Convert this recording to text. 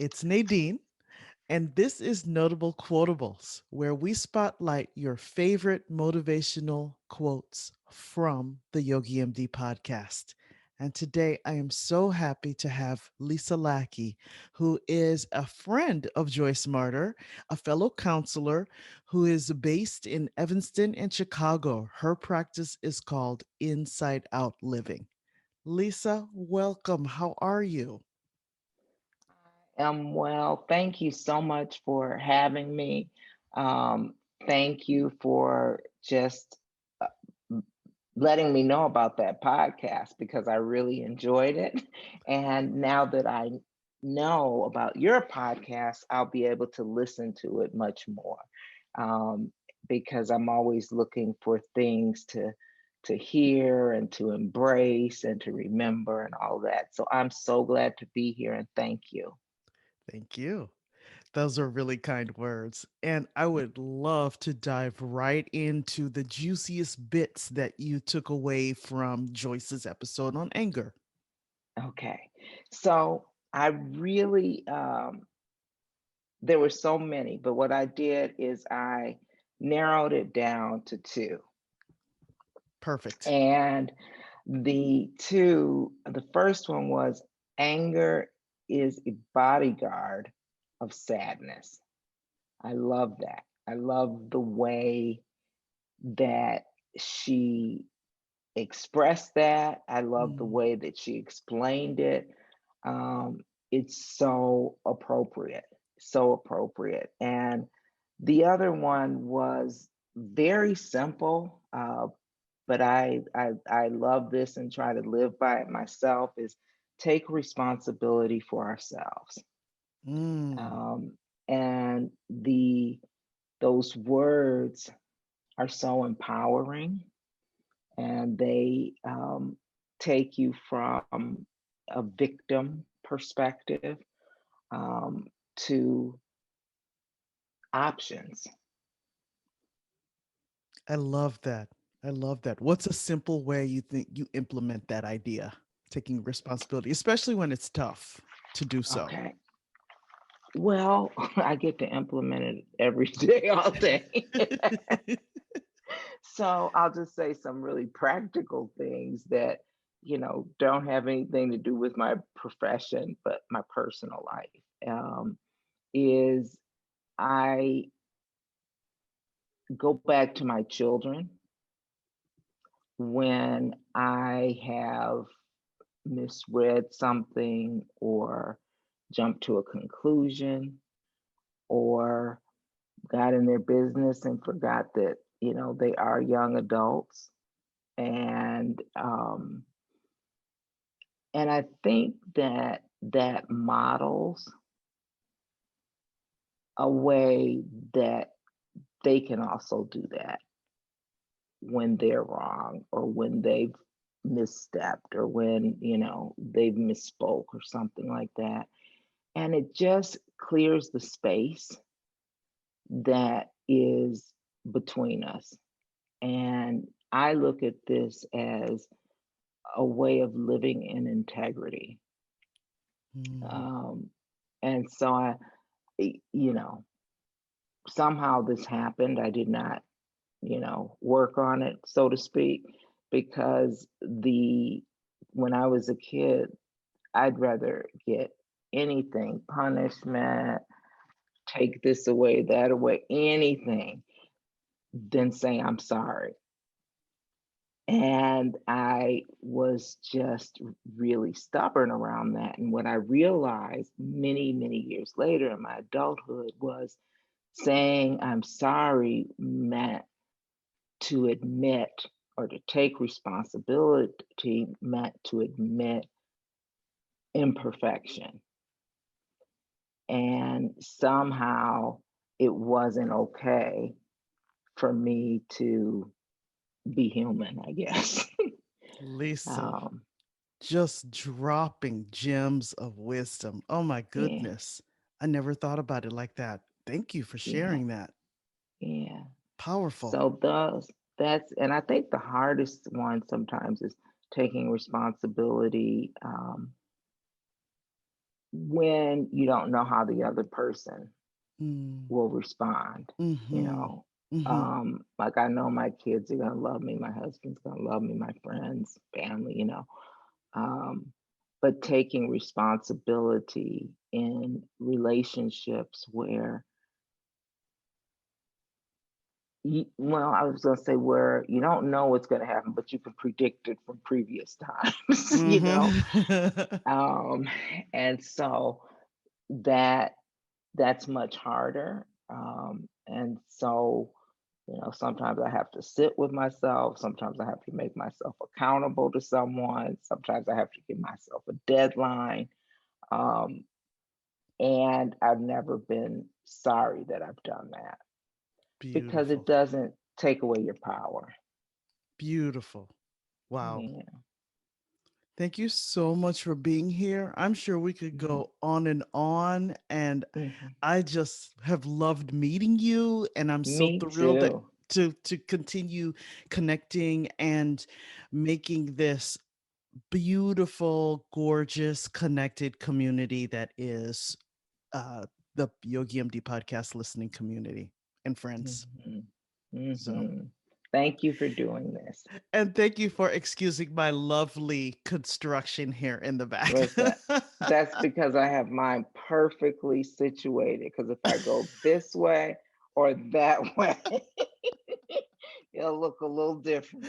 It's Nadine, and this is Notable Quotables, where we spotlight your favorite motivational quotes from the Yogi MD podcast. And today I am so happy to have Lisa Lackey, who is a friend of Joyce Marter, a fellow counselor who is based in Evanston and Chicago. Her practice is called Inside Out Living. Lisa, welcome. How are you? Well. Thank you so much for having me. Um, Thank you for just uh, letting me know about that podcast because I really enjoyed it. And now that I know about your podcast, I'll be able to listen to it much more um, because I'm always looking for things to hear and to embrace and to remember and all that. So I'm so glad to be here and thank you. Thank you. Those are really kind words. And I would love to dive right into the juiciest bits that you took away from Joyce's episode on anger. Okay. So I really, there were so many, but what I did is I narrowed it down to two. Perfect. And the first one was anger is a bodyguard of sadness. I love that. I love the way that she expressed that. I love the Mm, way that she explained it. It's so appropriate, so appropriate. And the other one was very simple, but I love this and try to live by it myself. Is take responsibility for ourselves. mm. Um, and those words are so empowering, and they take you from a victim perspective to options. I love that. I love that. What's a simple way you think you implement that idea? Taking responsibility, especially when it's tough to do so. Okay. Well, I get to implement it every day, all day. So I'll just say some really practical things that, don't have anything to do with my profession, but my personal life. Is I go back to my children when I have misread something or jumped to a conclusion or got in their business and forgot that, they are young adults. And and I think that that models a way that they can also do that when they're wrong or when they've misstepped or when, they've misspoke or something like that. And it just clears the space that is between us. And I look at this as a way of living in integrity. Mhm. Um, and so you know, somehow this happened. I did not, work on it, so to speak, because when I was a kid, I'd rather get anything, punishment, take this away, that away, anything, than say I'm sorry. And I was just really stubborn around that. And what I realized many, many years later in my adulthood was saying I'm sorry meant to admit or to take responsibility, meant to admit imperfection. And somehow it wasn't okay for me to be human, I guess. Lisa, um, just dropping gems of wisdom. Oh my yeah, goodness. I never thought about it like that. Thank you for yeah, sharing that. yeah. Powerful. So and I think the hardest one sometimes is taking responsibility when you don't know how the other person Mm. will respond, you Mhm. know. Mhm. Like I know my kids are gonna love me, my husband's gonna love me, my friends, family, you know. Um, but taking responsibility in relationships where well, I was gonna say where you don't know what's gonna happen, but you can predict it from previous times, you know. Mhm. Um, and so that that's much harder. And so, you know, sometimes I have to sit with myself. Sometimes I have to make myself accountable to someone. Sometimes I have to give myself a deadline. Um, and I've never been sorry that I've done that because it Beautiful. doesn't take away your power. Beautiful. Wow. Yeah. Thank you so much for being here. I'm sure we could Mhm. go on, and Mhm. I just have loved meeting you, and I'm so Me thrilled that too. to continue connecting and making this beautiful, gorgeous, connected community that is the Yogi MD podcast listening community and friends. Mhm. So, Mhm. Thank you for doing this. and thank you for excusing my lovely construction here in the back. Listen, that's because I have mine perfectly situated. Because if I go this way or that way, it'll look a little different.